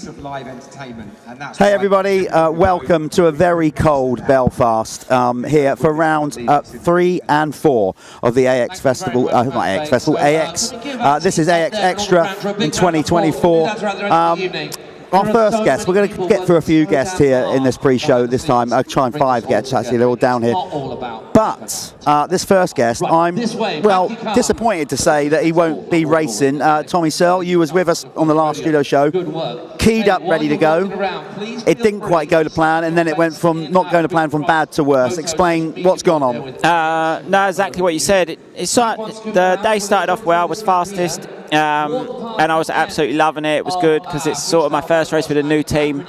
piece of live entertainment. And that's hey everybody, welcome to a very cold Belfast here for rounds 3 and 4 of the AX Festival, not AX Festival, AX. This is AX Extra in 2024. Our first guest, we're going to get through a few guests here in this pre-show this time. I'll try and 5 guests, actually, they're all down here. But this first guest, I'm, well, disappointed to say that he won't be racing. Tommy Searle, you was with us on the last studio show, keyed up, ready to go. It didn't quite go to plan, and then it went from not going to plan from bad to worse. Explain what's gone on. No, exactly what you said. The day started off well, I was fastest. And I was absolutely loving it. It was good because it's sort of my first race with a new team,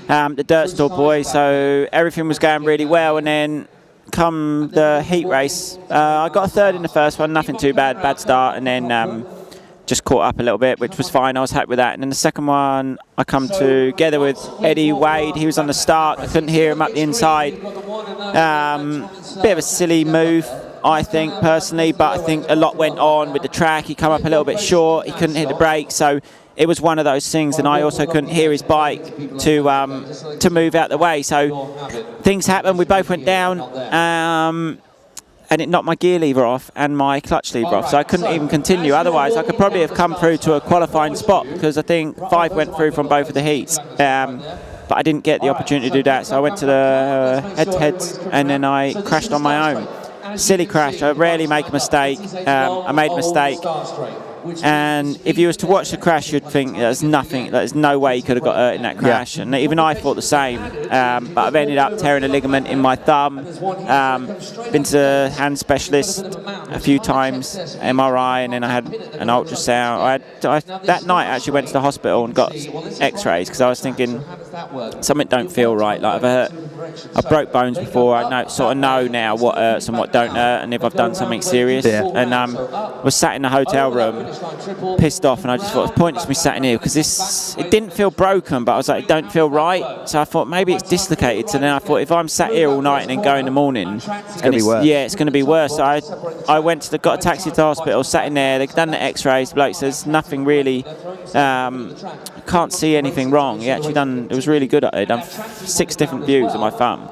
the Dirt Store boys, so everything was going really well. And then come the heat race, I got a third in the first one, nothing too bad start, and then just caught up a little bit, which was fine. I was happy with that. And then the second one, I come together with Eddie Wade. He was on the start. I couldn't hear him up the inside. Bit of a silly move, I think, personally, but I think a lot went on with the track. He come up a little bit short, he couldn't hit the brake, so it was one of those things, and I also couldn't hear his bike to move out the way, so things happened. We both went down, and it knocked my gear lever off and my clutch lever off, so I couldn't even continue. Otherwise, I could probably have come through to a qualifying spot, because I think 5 went through from both of the heats. But I didn't get the opportunity to do that, so I went to the head-to-heads, and then I crashed on my own. Silly crash. I rarely make a mistake. I made a mistake, and if you was to watch the crash, you'd think there's no way he could have got hurt in that crash, and even I thought the same. But I've ended up tearing a ligament in my thumb. Been to hand specialist a few times, MRI, and then I had an ultrasound. That night I actually went to the hospital and got X-rays, because I was thinking something don't feel right. Like I broke bones before. I sort of know now what hurts and what don't hurt, and if I've done something serious. And was sat in the hotel room, pissed off, and I just thought it's pointless me sat in here, because it didn't feel broken, but I was like, it don't feel right. So I thought maybe it's dislocated. So then I thought, if I'm sat here all night and then go in the morning, it's going to be worse. Yeah, it's going to be worse. So I went got a taxi to the hospital, sat in there. They've done the X-rays. The bloke says nothing really. Can't see anything wrong. He actually it was really good at it. Done 6 different views of my thumb.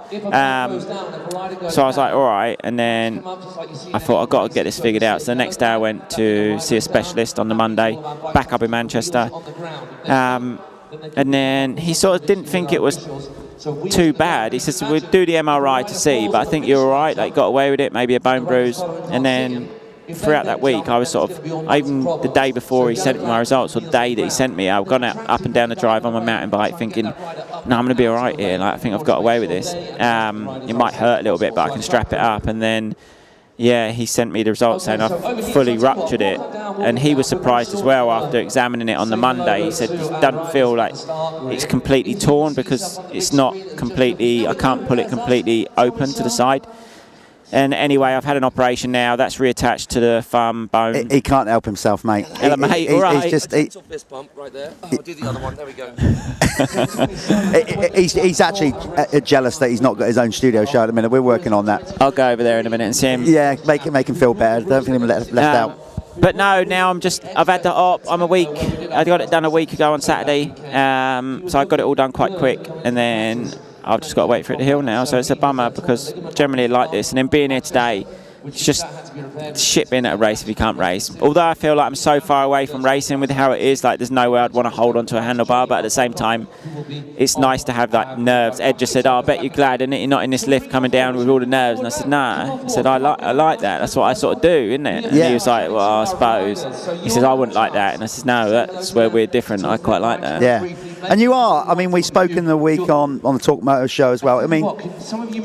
So I was like, all right. And then I thought, I've got to get this figured out. So the next day I went to see a specialist on the Monday, back up in Manchester. And then he sort of didn't think it was too bad. He says, we'll do the MRI to see, but I think you're all right. Like, got away with it, maybe a bone bruise. And then throughout that week, I was sort of, even the day before he sent me my results, or the day that he sent me, I've gone out, up and down the drive on my mountain bike thinking, no, I'm going to be all right here. Like, I think I've got away with this. It might hurt a little bit, but I can strap it up. And then, yeah, he sent me the results saying I've fully ruptured it. And he was surprised as well after examining it on the Monday. He said it doesn't feel like it's completely torn, because it's not completely, I can't pull it completely open to the side. And anyway, I've had an operation now. That's reattached to the thumb bone. He can't help himself, mate. Hello, mate. All right. He's just off this bump right there. Oh, I'll do the other one. There we go. he's actually jealous that he's not got his own studio show at the minute. We're working on that. I'll go over there in a minute and see him. Yeah, make him feel bad. Don't think him left out. But no, now I've had the op. I'm a week. I got it done a week ago on Saturday. So I got it all done quite quick, and then I've just got to wait for it to heal now. So it's a bummer, because generally I like this. And then being here today, it's just shit being at a race if you can't race. Although I feel like I'm so far away from racing with how it is, like there's no way I'd want to hold onto a handlebar, but at the same time, it's nice to have like nerves. Ed just said, oh, I bet you're glad, isn't it? You're not in this lift coming down with all the nerves. And I said, nah. I said, I like that. That's what I sort of do, isn't it? And he was like, well, I suppose. He says, I wouldn't like that. And I said, no, that's where we're different. I quite like that. Yeah. And you are, I mean, we spoke in the week on the Talk Motor show as well. I mean,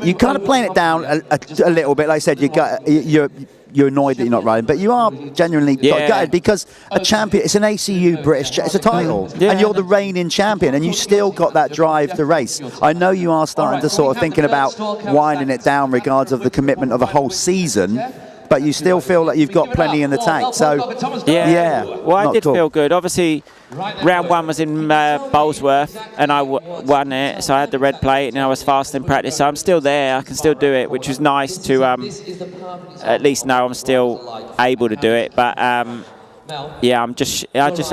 you're kind of playing it down a little bit. Like I said, you're annoyed that you're not riding, but you are genuinely gutted, because a champion, it's an ACU British, it's a title, and you're the reigning champion, and you still got that drive to race. I know you are starting to sort of thinking about winding it down regards of the commitment of a whole season, but you still feel like you've got plenty in the tank. So, yeah. Well, I did feel good. Obviously, round 1 was in Bolesworth, and I won it, so I had the red plate, and I was fast in practice. So I'm still there. I can still do it, which was nice to at least know I'm still able to do it. But Yeah,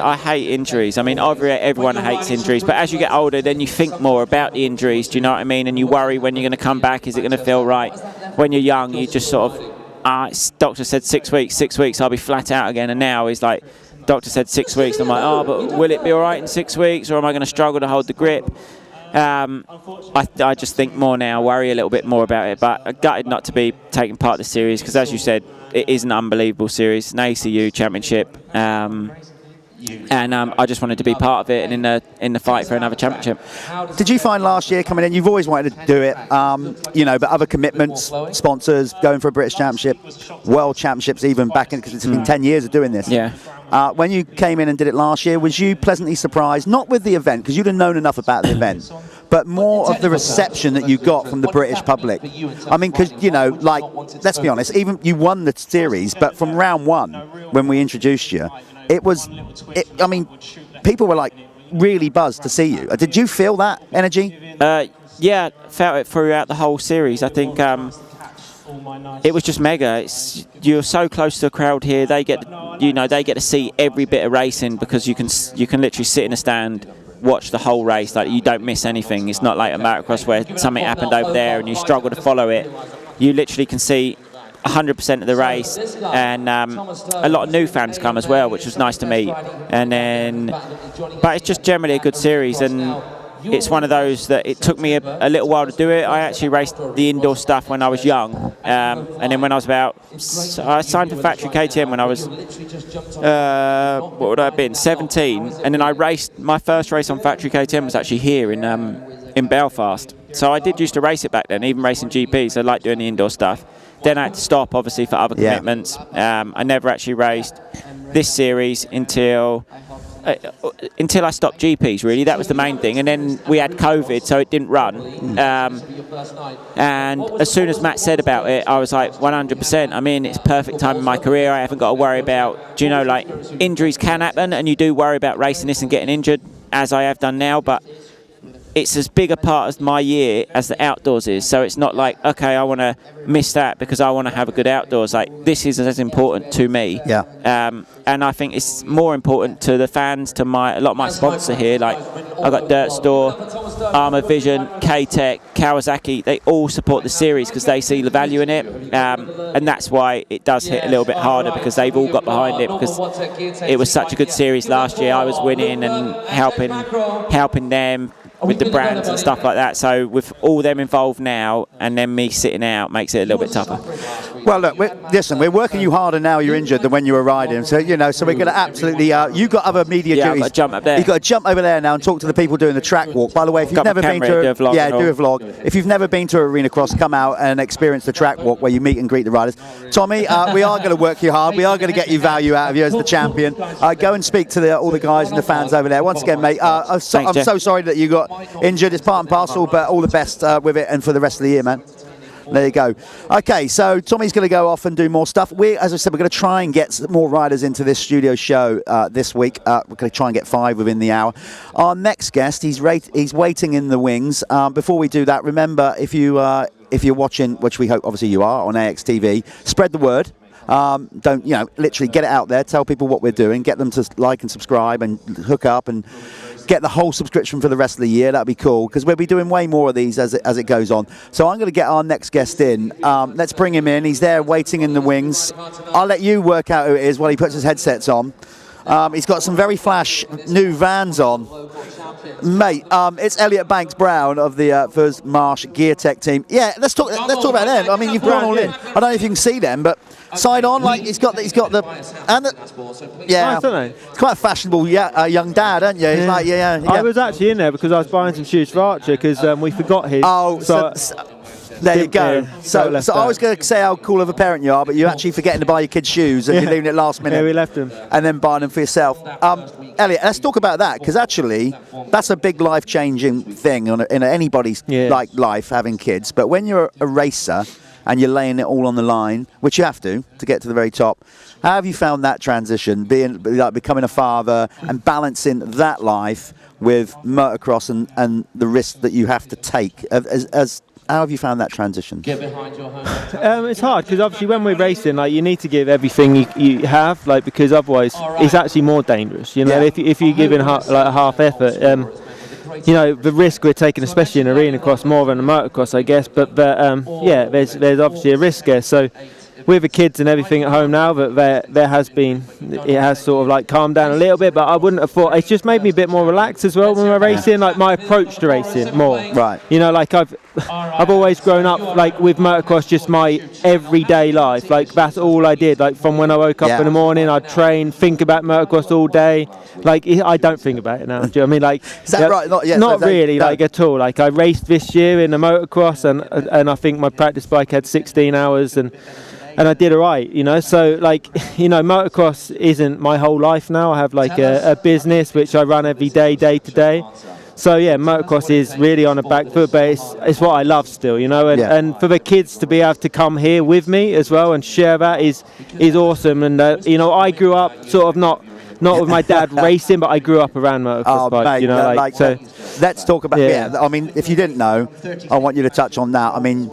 I hate injuries. I mean, everyone hates injuries, but as you get older, then you think more about the injuries. Do you know what I mean? And you worry when you're going to come back. Is it going to feel right? When you're young, you just sort of, doctor said 6 weeks. 6 weeks, I'll be flat out again. And now he's like, doctor said 6 weeks. And I'm like, oh, but will it be all right in 6 weeks, or am I going to struggle to hold the grip? I just think more now, worry a little bit more about it. But I'm gutted not to be taking part in the series because, as you said, it is an unbelievable series, an ACU championship, and I just wanted to be part of it and in the fight for another championship. Did you find last year coming in, you've always wanted to do it, you know, but other commitments, sponsors, going for a British Championship, World Championships even back in, because it's been 10 years of doing this. Yeah. When you came in and did it last year, was you pleasantly surprised, not with the event, because you'd have known enough about the event, but more of the reception that you got from the British public? I mean, because, you know, like, let's be honest, even you won the series, but from round one, when we introduced you, I mean, people were like really buzzed to see you. Did you feel that energy? Yeah, felt it throughout the whole series. I think it was just mega. You're so close to the crowd here. They get to see every bit of racing because you can literally sit in a stand, watch the whole race. Like, you don't miss anything. It's not like a motocross where something happened over there and you struggle to follow it. You literally can see 100% of the race, and a lot of new fans come as well, which was nice to meet. And then, but it's just generally a good series, and it's one of those that it took me a little while to do it. I actually raced the indoor stuff when I was young, and then when I was I signed for factory KTM when I was what would I have been, 17, and then I raced. My first race on factory KTM was actually here in Belfast. So I did used to race it back then, even racing GPs. I liked doing the indoor stuff. Then I had to stop, obviously, for other commitments. I never actually raced this series until I stopped GPs, really. That was the main thing. And then we had COVID, so it didn't run. And as soon as Matt said about it, I was like, 100%. I mean, it's perfect time in my career. I haven't got to worry about, do you know, like, injuries can happen, and you do worry about racing this and getting injured, as I have done now. But it's as big a part of my year as the outdoors is. So it's not like, okay, I want to miss that because I want to have a good outdoors. Like, this is as important to me. Yeah. And I think it's more important to the fans, to a lot of my sponsors here. Like, I've got Dirt Store, Armour Vision, K-Tech, Kawasaki. They all support the series because they see the value in it. And that's why it does hit a little bit harder, because they've all got behind it, because it was such a good series last year. I was winning and helping them with the brands and stuff like that. So with all them involved now, and then me sitting out, makes it a little bit tougher. Well, look, we're working you harder now you're injured than when you were riding. So, you know, so we're going to absolutely, you've got other media duties. I've got to jump up there. You've got to jump over there now and talk to the people doing the track walk. By the way, if you've never been to do a vlog. If you've never been to Arenacross, come out and experience the track walk where you meet and greet the riders. Tommy, we are going to work you hard. We are going to get you value out of you as the champion. Go and speak to all the guys and the fans over there. Once again, mate, I'm so sorry that you got injured. It's part and parcel, but all the best with it and for the rest of the year, man. There you go. Okay, so Tommy's going to go off and do more stuff. As I said, we're going to try and get more riders into this studio show this week. We're going to try and get 5 within the hour. Our next guest, he's waiting in the wings. Before we do that, remember, if you're watching, which we hope obviously you are, on AXTV, spread the word. Don't, you know, literally get it out there, tell people what we're doing, get them to like and subscribe and hook up and get the whole subscription for the rest of the year. That'd be cool, because we'll be doing way more of these as it goes on. So I'm going to get our next guest in. Let's bring him in. He's there waiting in the wings. I'll let you work out who it is while he puts his headsets on. He's got some very flash new Vans on. Mate, it's Elliot Banks-Browne of the Fuzz Marsh Gear Tech team. Yeah, let's talk about them. I mean, you've gone all in. I don't know if you can see them, but side on, like he's got the yeah. Nice, isn't it? It's quite a fashionable young dad, aren't you? He's like, yeah. I was actually in there because I was buying some shoes for Archer because we forgot his. Oh, so there you go. So I was going to say how cool of a parent you are, but you're actually forgetting to buy your kids shoes and you're leaving it last minute. Yeah, we left them. And then buying them for yourself. Elliot, let's talk about that, because actually that's a big life-changing thing in anybody's life, having kids. But when you're a racer and you're laying it all on the line, which you have to get to the very top, how have you found that transition, becoming a father and balancing that life with motocross and the risks that you have to take have you found that transition? It's hard because obviously when we're racing, like you need to give everything you have, like because otherwise it's actually more dangerous. You know, if you give in half effort, you know the risk we're taking, especially in Arenacross, more than a motocross, I guess. But yeah, there's obviously a risk there. So with the kids and everything at home now, that there has been, it has sort of like calmed down a little bit, but I wouldn't have thought, it's just made me a bit more relaxed as well when we're racing, like my approach to racing more. Right. You know, like I've always grown up like with motocross, just my everyday life, like that's all I did, like from when I woke up in the morning, I'd train, think about motocross all day, like I don't think about it now, do you know what I mean? Like, is that right? Not really, like at all. Like I raced this year in the motocross and I think my practice bike had 16 hours and I did alright, you know. So like, you know, motocross isn't my whole life now. I have like a business which I run every day, day to day. So yeah, motocross is really on a back foot, but it's what I love still, you know. And for the kids to be able to come here with me as well and share that is awesome. And you know, I grew up sort of not with my dad racing, but I grew up around motocross bikes, mate, you know. like so let's talk about I mean, if you didn't know, I want you to touch on that. I mean,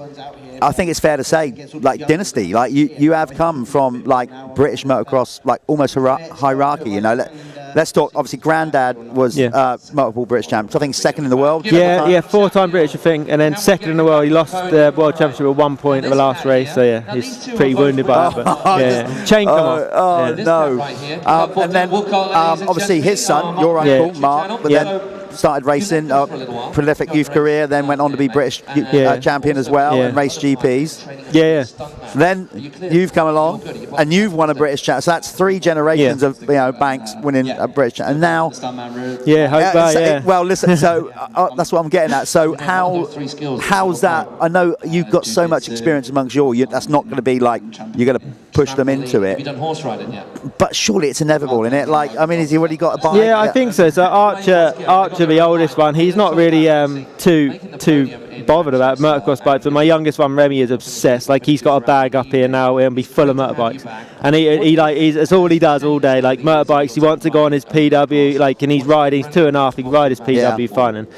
I think it's fair to say, like dynasty, like you have come from like British motocross, like almost hierarchy, you know. Let's talk. Obviously, Grandad was multiple British champion. So I think second in the world. Yeah, 4-time British, I think, and then second in the world. He lost the world championship at 1 point of the last race. So yeah, he's pretty wounded by that. But, chain come off. Oh no! And then obviously his son, your uncle Mark, but then started racing, prolific youth career, then went on to be British champion as well and raced GPs. Then you've come along and you've won a British champ. So that's 3 generations of Banks winning a British champ. And now, well, listen. So that's what I'm getting at. So how's that? I know you've got so much experience amongst that's not going to be like you're going to push them into it. Have you done horse riding yet? But surely it's inevitable, isn't it? Like, I mean, has he already got a bike? Yeah, I think so. So Archer, the oldest one, he's not really too bothered about motocross bikes, but my youngest one, Remy, is obsessed. Like, he's got a bag up here now, he'll be full of motorbikes, and it's all he does all day, like motorbikes. He wants to go on his PW, like, and he's 2.5, he can ride his PW fine. And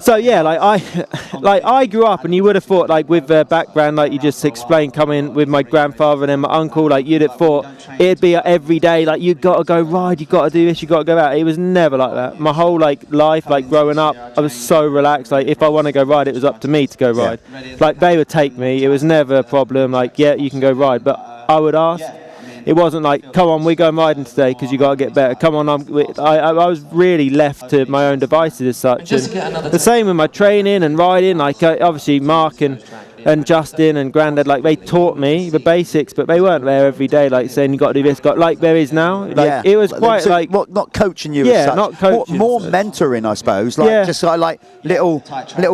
so yeah, I grew up, and you would have thought, like, with the background, like you just explained, coming with my grandfather and then my uncle, like you'd have thought it'd be every day, like you've got to go ride, you've got to do this, you've got to go out. It was never like that. My whole life, like growing up, I was so relaxed. Like if I want to go ride, it was up to me to go ride. Like they would take me. It was never a problem. Like, yeah, you can go ride, but I would ask. It wasn't like, come on, we're going riding today because you got to get better. Come on, I was really left to my own devices as such. And the same with my training and riding. Like obviously Mark and Justin and Grandad, like they taught me the basics, but they weren't there every day, like saying you got to do this, like there is now. Like it was quite so, like not coaching you. as such. Not coaching. More mentoring, I suppose. Like just like little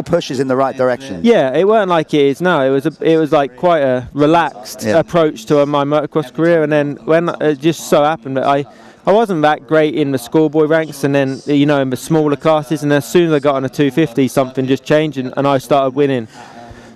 pushes in the right direction. Yeah, it weren't like it is now. It was like quite a relaxed approach to my motocross career, and then when it just so happened that I wasn't that great in the schoolboy ranks, and then in the smaller classes, and as soon as I got on a 250, something just changed, and I started winning.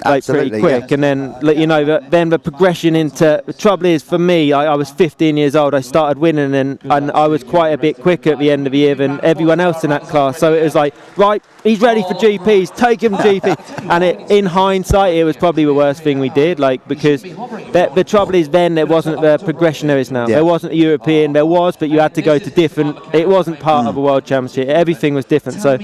Like pretty quick, and then then the progression into the trouble is for me, I was 15 years old, I started winning, and I was quite a bit quicker at the end of the year than everyone else in that class. So it was like, right, he's ready for GPs, take him GP. And in hindsight, it was probably the worst thing we did, like because the trouble is then there wasn't the progression there is now. There wasn't a European, there was, but you had to go to different. It wasn't part of a world championship. Everything was different. So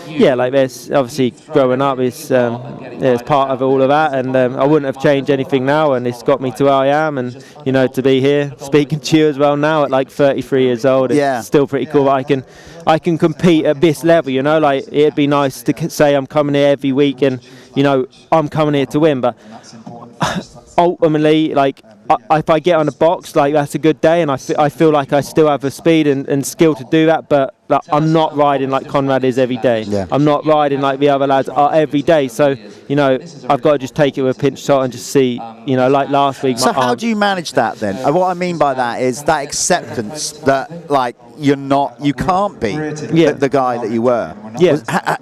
yeah, like there's obviously growing up is part of all of that, and I wouldn't have changed anything now, and it's got me to where I am, and to be here speaking to you as well now at like 33 years old, it's still pretty cool. I can compete at this level, like it'd be nice to say I'm coming here every week and I'm coming here to win, but ultimately, like if I get on a box, like that's a good day, and I feel like I still have the speed and skill to do that, but I'm not riding like Conrad is every day. I'm not riding like the other lads are every day, so I've got to just take it with a pinch of salt and just see, like last week. So how do you manage that then? What I mean by that is that acceptance that like you can't be the guy that you were.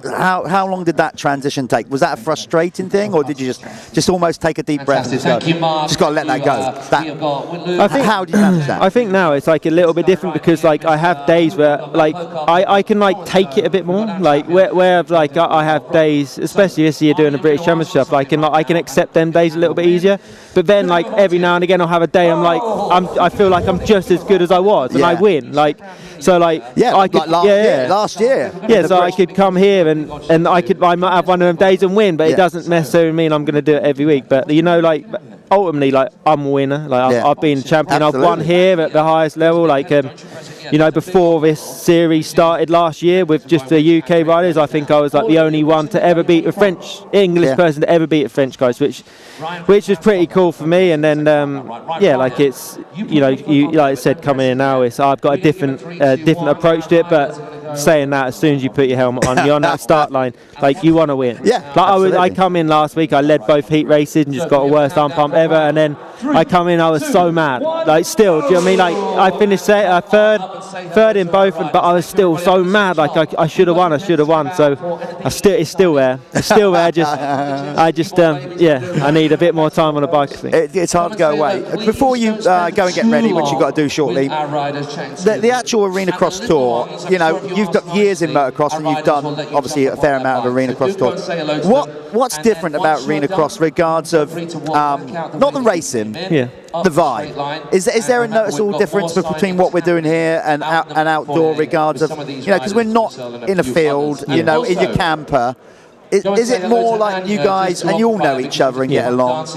How long did that transition take? Was that a frustrating thing, or did you just almost take a deep breath and just got to let that go? How do you manage that? I think now it's like a little bit different, because like I have days where like I can like take it a bit more. Like where like I have days, especially this year doing the British Championship, I can accept them days a little bit easier. But then like every now and again I'll have a day I feel like I'm just as good as I was and I win. Like so like I could last year. Yeah, so I could come here and I might have one of them days and win, but it doesn't necessarily mean I'm going to do it every week. But you know, like ultimately, like I'm a winner. Like I've been champion. Absolutely. I've won here at the highest level. Like you know, before this series started last year with just the UK riders, I think I was like the only one to ever beat a English person to ever beat a French guy, which was pretty cool for me. And then like it's you like I said, coming in now, I've got a different approach to it, but. Saying that, as soon as you put your helmet on, you're on that start line, like you want to win. Yeah, like I come in last week, I led both heat races and just got a worst arm pump ever, and then I come in, I was so mad. Like still, do you know what I mean? Like I finished third in both, but I was still so mad. Like I should have won. So it's still there. It's still there. I need a bit more time on the bike. I think. It's hard to go away. Before you go and get ready, which you've got to do shortly, the actual Arenacross Tour, you know, you've got years in motocross and you've done obviously a fair amount of Arenacross Tour. What's different about Arenacross regards of not the racing, the vibe? Is there a noticeable difference between what we're doing here and outdoor regards of, you know, because we're not in a field, you know, in your camper. Is it more like you guys, and you all know each other and get along?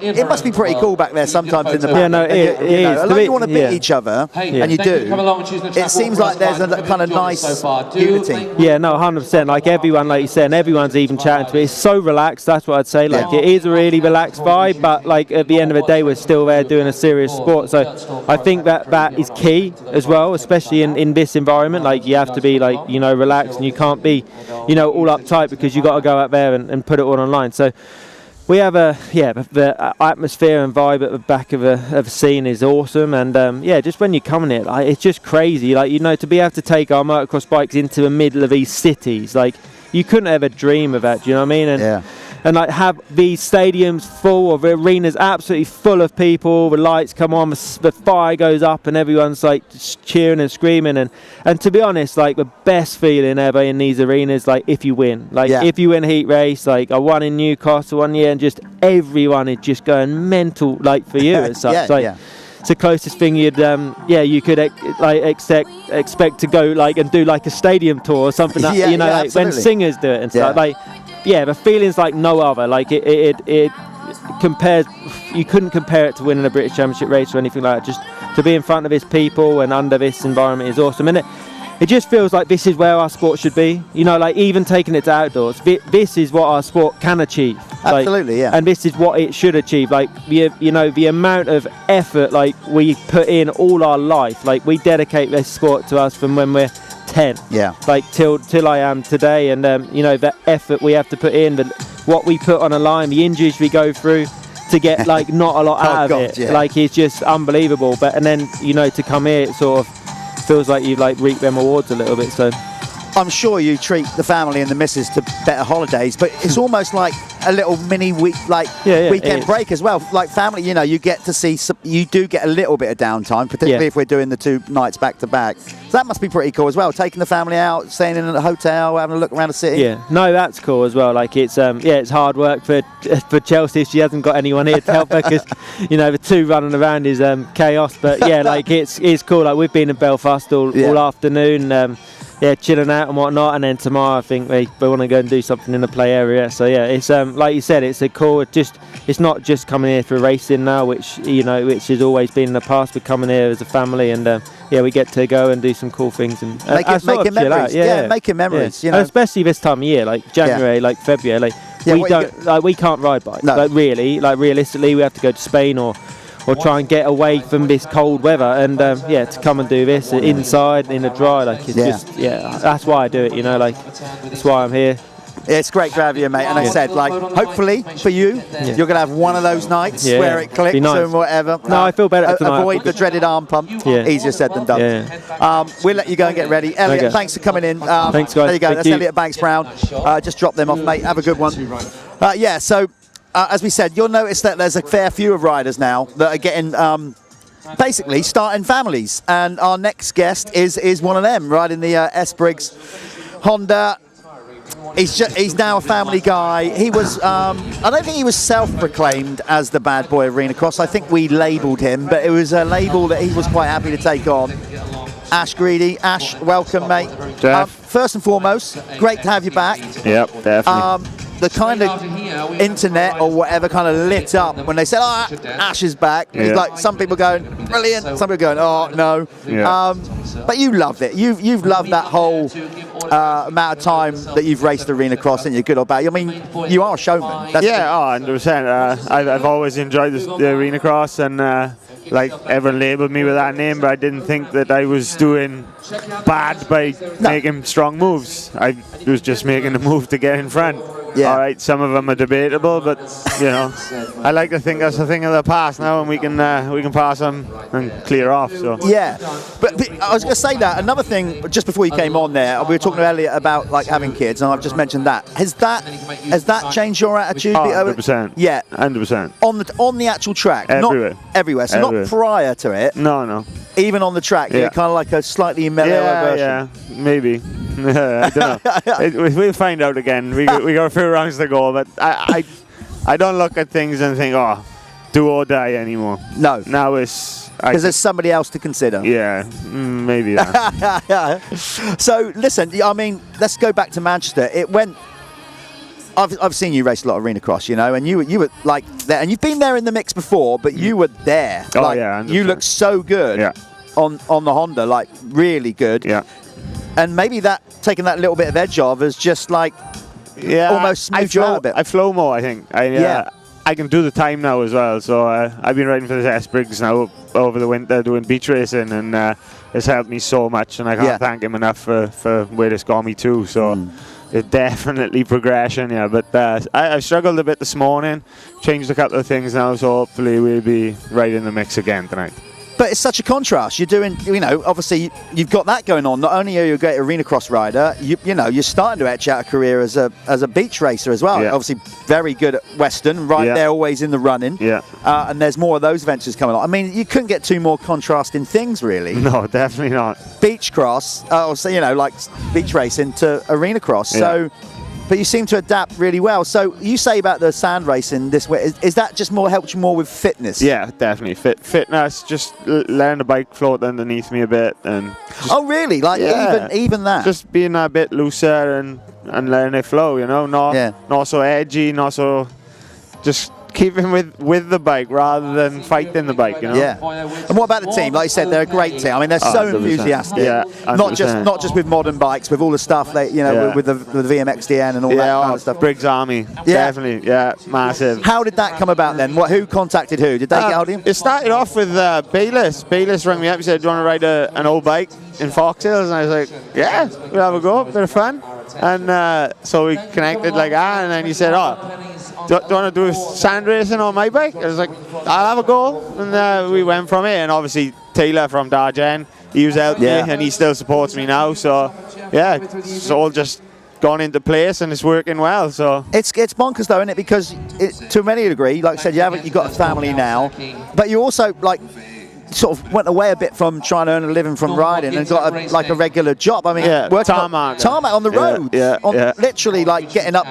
It must be pretty cool back there sometimes in the back. Yeah, no, it is. Although you want to beat each other, and you do, it seems like there's a kind of nice unity. Yeah, no, 100%. Like everyone, like you said, and everyone's even chatting to me. It's so relaxed, that's what I'd say. Like it is a really relaxed vibe, but like at the end of the day, we're still there doing a serious sport. So I think that is key as well, especially in this environment. Like you have to be like, you know, relaxed, and you can't be, you know, all uptight because you got to go out there and put it all online. So we have the atmosphere and vibe at the back of a scene is awesome, and just when you come in it, like, it's just crazy. Like, you know, to be able to take our motocross bikes into the middle of these cities, like you couldn't ever dream of that. Do you know what I mean? And like have these stadiums full of arenas, absolutely full of people. The lights come on, the fire goes up, and everyone's like just cheering and screaming. And to be honest, like the best feeling ever in these arenas, like if you win, like if you win a heat race. Like I won in Newcastle one year, and just everyone is just going mental, like for you as such. It's the closest thing you could expect to go like and do like a stadium tour or something. That, you know, like absolutely. when singers do it and stuff. Like. Yeah, the feeling's like no other. Like it compares. You couldn't compare it to winning a British Championship race or anything like that. Just to be in front of this people and under this environment is awesome. And it just feels like this is where our sport should be. You know, like even taking it to outdoors, this is what our sport can achieve. Absolutely, And this is what it should achieve. Like the amount of effort like we put in all our life. Like we dedicate this sport to us from when we're 10, like till I am today, and you know, the effort we have to put in, what we put on a line, the injuries we go through to get like not a lot out of it, like it's just unbelievable. But and then, you know, to come here, it sort of feels like you've like reaped them awards a little bit. So I'm sure you treat the family and the missus to better holidays, but it's almost like a little mini week, like weekend break as well. Like family, you know, you get to see you do get a little bit of downtime, particularly if we're doing the 2 nights back to back. So that must be pretty cool as well. Taking the family out, staying in a hotel, having a look around the city. Yeah, no, that's cool as well. Like it's it's hard work for Chelsea. She hasn't got anyone here to help her because, you know, the 2 running around is chaos. But yeah, like it's cool. Like we've been in Belfast all afternoon. Chilling out and whatnot, and then tomorrow I think we want to go and do something in the play area. So yeah, it's like you said, it's a cool. It's not just coming here for racing now, which has always been in the past. We're coming here as a family, and we get to go and do some cool things and making memories. Making memories. You know, and especially this time of year, like January, like February, like we can't ride bikes. No. Like realistically, we have to go to Spain or try and get away from this cold weather, and to come and do this inside in the dry, like it's just that's why I do it, you know, like that's why I'm here. It's great to have you, mate. And I said, like, hopefully for you, you're going to have one of those nights where it clicks and whatever. No, I feel better tonight. Avoid the dreaded arm pump. Easier said than done. We'll let you go and get ready. Elliot, thanks for coming in. Thanks, guys. There you go. That's Elliot Banks-Browne. Just drop them off, mate. Have a good one. So as we said, you'll notice that there's a fair few of riders now that are getting basically starting families. And our next guest is one of them, riding the S Briggs Honda. He's now a family guy. He was, I don't think he was self-proclaimed as the bad boy of Arenacross. I think we labelled him, but it was a label that he was quite happy to take on. Ash Greedy. Ash, welcome, mate. First and foremost, great to have you back. Yep, definitely. The kind of internet or whatever kind of lit up when they said, "Oh, Ash is back." Yeah. It's like some people going, "Brilliant," some people going, "Oh no." Yeah. But you loved it. You've loved that whole amount of time that you've raced Arenacross, and you're good or bad. I mean, you are a showman. That's 100%. I've always enjoyed the Arenacross, and like everyone labelled me with that name, but I didn't think that I was doing bad by making strong moves. I was just making the move to get in front. Yeah. All right, some of them are debatable, but you know, I like to think that's a thing of the past now, and we can pass them and clear off. So yeah, but I was going to say that another thing just before you came on there, we were talking to Elliot about like having kids, and I've just mentioned that. Has that changed your attitude? 100%. Yeah, 100%. On the actual track, everywhere, not everywhere. So everywhere. Not prior to it. No. Even on the track, you're kind of like a slightly mellower version. Yeah, maybe. I don't know. We'll find out again. We got a few rounds to go, but I don't look at things and think, oh, do or die anymore. No. Now it's because there's somebody else to consider. Yeah, maybe that. So listen, I mean, let's go back to Manchester. It went. I've seen you race a lot of Arenacross, you know, and you were like there, and you've been there in the mix before, but you were there. Oh like, yeah, 100%. You looked so good on the Honda, like really good. Yeah. And maybe that taking that little bit of edge off has just like almost smoothed you out a bit. I flow more, I think. I can do the time now as well. So I've been riding for this S Briggs now over the winter doing beach racing, and it's helped me so much, and I can't thank him enough for where it's got me to. So it's definitely progression, but I struggled a bit this morning, changed a couple of things now, so hopefully we'll be right in the mix again tonight. But it's such a contrast. You're doing, you know, obviously you've got that going on. Not only are you a great Arenacross rider, you know, you're starting to etch out a career as a beach racer as well. Yeah. Obviously very good at Western, right there, always in the running. Yeah. And there's more of those ventures coming on. I mean, you couldn't get two more contrasting things, really. No, definitely not. Beach cross, so you know, like beach racing to Arenacross. Yeah. So. But you seem to adapt really well. So you say about the sand racing this way, is that just helped you more with fitness? Yeah, definitely. Fitness, just letting the bike float underneath me a bit. And oh, really? Like even that? Just being a bit looser and letting it flow, you know? Not so edgy, not so... Just keeping with the bike rather than fighting the bike, you know? Yeah. And what about the team? Like you said, they're a great team. I mean, they're so 100%. enthusiastic. Yeah, 100%. Not just with modern bikes, with all the stuff they, you know, with the VMXDN and all that kind of stuff. Briggs Army, definitely. Yeah, massive. How did that come about then? Who contacted who? Did they get hold of you? It started off with Bayless. Bayless rang me up. He said, "Do you want to ride an old bike in Foxhills?" And I was like, "Yeah, we'll have a go. Bit of fun." And so we connected like that. And then he said, "Oh, do you want to do sand racing on my bike?" I was like, "I'll have a go." And we went from it. And obviously Taylor from Dargen, he was helping me, and he still supports me now. So yeah, it's all just gone into place and it's working well. So it's bonkers though, isn't it? Because to many degree, like I said, you've got a family now, but you also like sort of went away a bit from trying to earn a living from riding and got a regular job. I mean, working tarmac on the road, literally like getting up,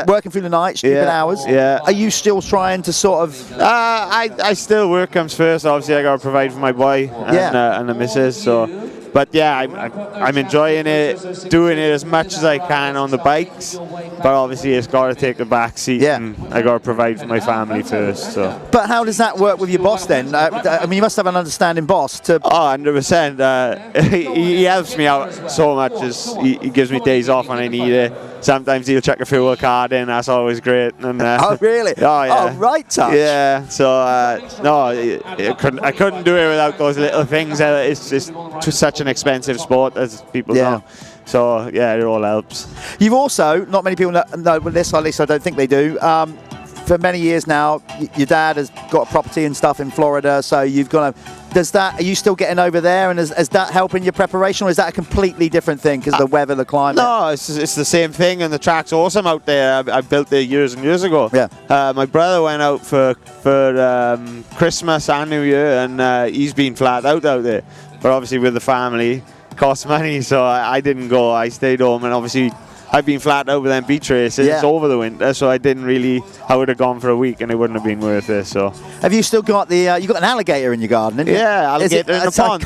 working through the night, stupid hours. Yeah. Are you still trying to sort of? I still work comes first. Obviously, I got to provide for my boy and the missus. So. But yeah, I'm enjoying it, doing it as much as I can on the bikes. But obviously, it's got to take the back seat, and I got to provide for my family first. So. But how does that work with your boss then? I mean, you must have an understanding boss to. Oh, 100%. He helps me out so much. He gives me days off when I need it. Sometimes he'll check a fuel card in. That's always great. And, oh really? Oh yeah. Oh right, touch. Yeah. So no, I couldn't do it without those little things. It's just such an expensive sport, as people know. So yeah, it all helps. You've also, not many people know this, or at least I don't think they do. For many years now, your dad has got a property and stuff in Florida, so you've got to Are you still getting over there, and is that helping your preparation, or is that a completely different thing because of the weather, the climate? No, it's the same thing, and the track's awesome out there. I built it years and years ago. Yeah. My brother went out for Christmas and New Year, and he's been flat out there. But obviously with the family, it costs money, so I didn't go. I stayed home, and obviously I've been flat out with them beach races over the winter, so I didn't really. I would have gone for a week, and it wouldn't have been worth it. So, have you still got the? You got an alligator in your garden, haven't you? Yeah, alligator in the pond.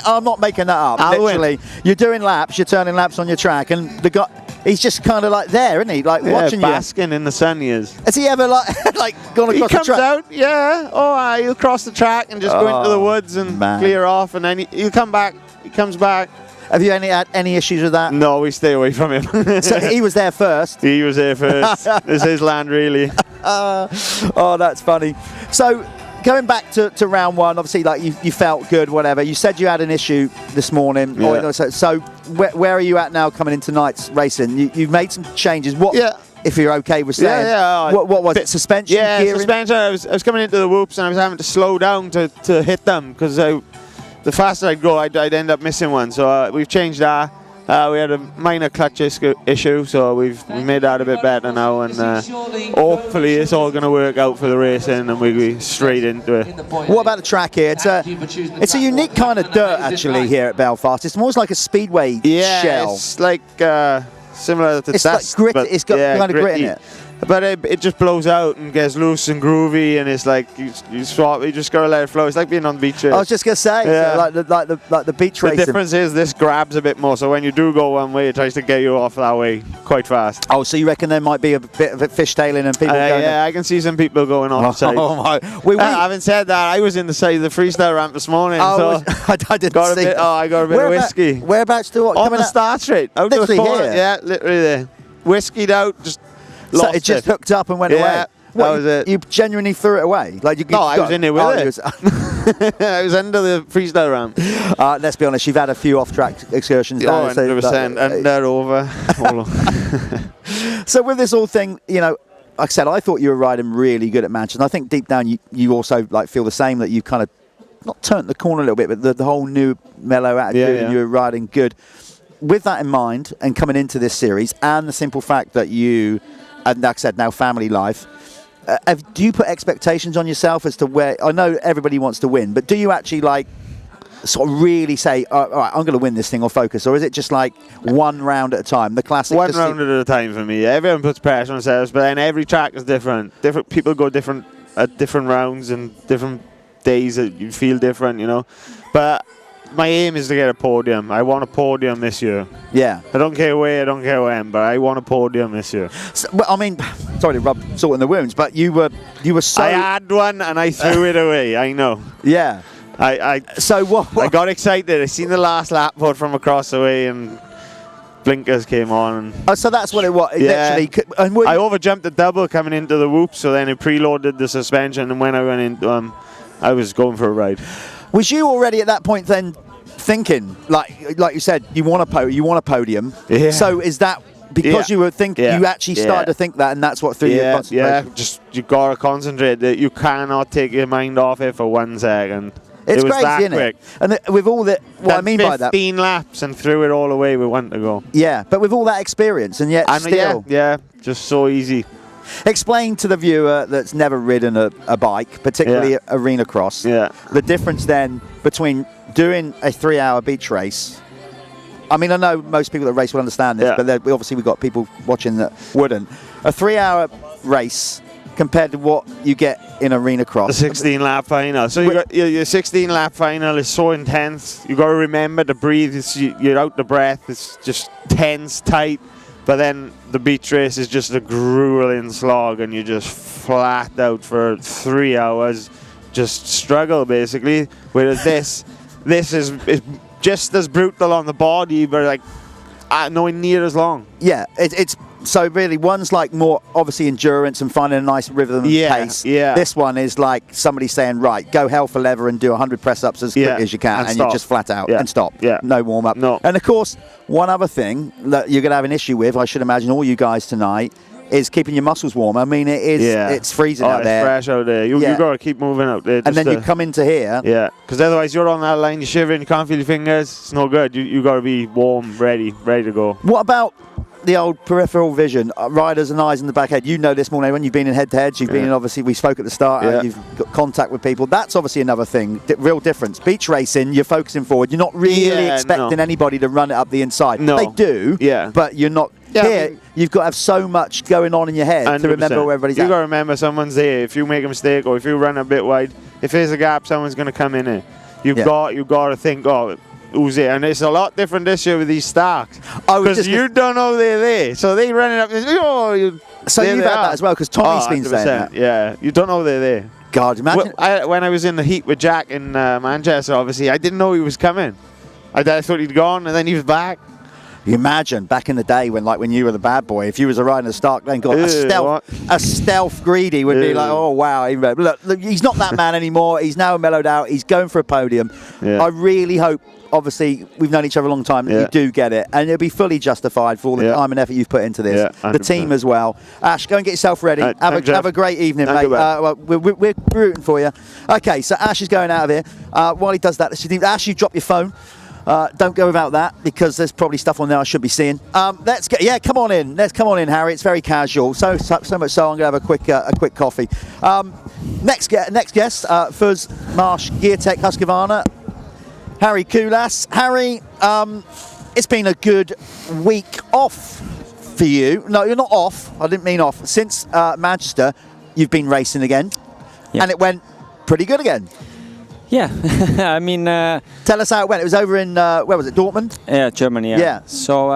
I'm not making that up. Literally, you're doing laps, you're turning laps on your track, and the guy, he's just kind of like there, isn't he? Like watching you. Basking in the sun. He is. Has he ever like gone across the track? He comes out, yeah. Oh, he'll cross the track and just go into the woods and clear off, and then he'll come back. He comes back. Have you had any issues with that? No, we stay away from him. So he was there first. He was there first. It's his land, really. Oh, that's funny. So going back to round one, obviously, like you felt good, whatever. You said you had an issue this morning. Yeah. So where are you at now coming into tonight's racing? You've made some changes. What? Yeah. If you're okay with saying. Yeah. What was it? Suspension? Yeah, gearing? suspension. I was coming into the whoops, and I was having to slow down to hit them because the faster I'd go, I'd end up missing one. So we've changed that. We had a minor clutch issue, so we've made that a bit better now, and hopefully it's all going to work out for the racing, and we'll be straight into it. What about the track here? It's a unique kind of dirt actually here at Belfast. It's almost like a speedway shell. It's like similar to it's dust. Like grit. It's got kind of grit in it. But it just blows out and gets loose and groovy, and it's like you swap. You just gotta let it flow. It's like being on the beach. I was just gonna say, like the beach racing. The difference is this grabs a bit more. So when you do go one way, it tries to get you off that way quite fast. Oh, so you reckon there might be a bit of fishtailing and people going? Yeah, I can see some people going off the side. Oh my! Having said that, I was in the side of the freestyle ramp this morning. Oh, so I didn't see. I got a bit of whiskey. Whereabouts do what? On the start straight. Literally here. Yeah, literally there. Whiskeyed out, just. So it just hooked up and went away. That was it. You genuinely threw it away? Like you? No, I was in there with it. I was under the freestyle ramp. Let's be honest. You've had a few off-track excursions. 100%. Under, over. So with this whole thing, like I said, I thought you were riding really good at Manchester. I think deep down you also like feel the same, that you kind of not turned the corner a little bit, but the whole new mellow attitude, and you were riding good. With that in mind, and coming into this series, and the simple fact that you. And like I said, now family life. Do you put expectations on yourself as to where? I know everybody wants to win, but do you actually like sort of really say, all right, I'm going to win this thing, or focus, or is it just like one round at a time? The classic. One round at a time for me. Everyone puts pressure on themselves, but then every track is different. Different people go different at different rounds and different days that you feel different, But my aim is to get a podium. I want a podium this year. Yeah. I don't care where, I don't care when, but I want a podium this year. So, well, I mean, sorry to rub salt in the wounds, but you were so. I had one and I threw it away. I know. Yeah. So what? I got excited. I seen the last lap put from across the way, and blinkers came on. So that's what it was. Yeah. Literally. I overjumped the double coming into the whoop, so then it preloaded the suspension, and when I went into I was going for a ride. Was you already at that point then thinking, like you said, you want a podium? Yeah. So is that because you were thinking, you actually started to think that, and that's what threw you in concentration? Yeah, just you gotta concentrate. You cannot take your mind off it for 1 second. It's it was crazy, that isn't quick. it? And with all that, what I mean by that, 15 laps and threw it all away with 1 to go. Yeah, but with all that experience, and yet still, just so easy. Explain to the viewer that's never ridden a bike, particularly Arenacross, the difference then between doing a 3-hour beach race. I mean, I know most people that race will understand this, but obviously we've got people watching that wouldn't. A 3-hour race compared to what you get in Arenacross. The 16-lap final. So your 16-lap final is so intense. You got to remember to breathe. You're out of breath. It's just tense, tight. But then the beach race is just a grueling slog, and you're just flat out for 3 hours, just struggle basically. Whereas this is just as brutal on the body, but like nowhere near as long. Yeah, it's so really one's like more obviously endurance and finding a nice rhythm and pace. Yeah. This one is like somebody saying, right, go hell for leather and do 100 press-ups as quick as you can, and you just flat out and stop. Yeah. No warm-up. No. And of course, one other thing that you're going to have an issue with, I should imagine all you guys tonight, is keeping your muscles warm. I mean, it is. It's freezing out there. It's fresh out there. You got to keep moving out there. And then you come into here. Yeah, because otherwise you're on that line, you're shivering, you can't feel your fingers. It's no good. You got to be warm, ready to go. What about the old peripheral vision, riders and eyes in the back head? You know this more when you've been in head-to-heads, you've been in, obviously, we spoke at the start, you've got contact with people. That's obviously another thing, real difference. Beach racing, you're focusing forward. You're not really expecting anybody to run it up the inside. No. They do, but you're not. Here, you've got to have so much going on in your head 100%. To remember where everybody's at. You've got to remember someone's there. If you make a mistake or if you run a bit wide, if there's a gap, someone's going to come in it. You've got to think, who's there? And it's a lot different this year with these stocks. Because you don't know they're there. So they run it up. So you've had that as well, because Tommy's been saying that. Yeah, you don't know they're there. God, imagine. When I was in the heat with Jack in Manchester, obviously, I didn't know he was coming. I thought he'd gone, and then he was back. You imagine back in the day when you were the bad boy, if you was a riding a Stark Lane, a stealth greedy would be like, oh wow, look, he's not that man anymore. He's now mellowed out. He's going for a podium. I really hope. Obviously, we've known each other a long time. You do get it, and it'll be fully justified for all the time and effort you've put into this. The team as well. Ash, go and get yourself ready. Have a great evening, mate. We're rooting for you. Okay, so Ash is going out of here. While he does that, Ash, you drop your phone. Don't go without that, because there's probably stuff on there I should be seeing. Let's get. Yeah, come on in. Let's come on in, Harry. It's very casual. So much so I'm gonna have a quick coffee. Next guest, Fuzz Marsh Gear Tech Husqvarna. Harry Kullas. Harry, it's been a good week off for you. No, you're not off. I didn't mean off. Since Manchester, you've been racing again, and it went pretty good again. Yeah, I mean... Tell us how it went. It was over in, where was it, Dortmund? Yeah, Germany, yeah. So,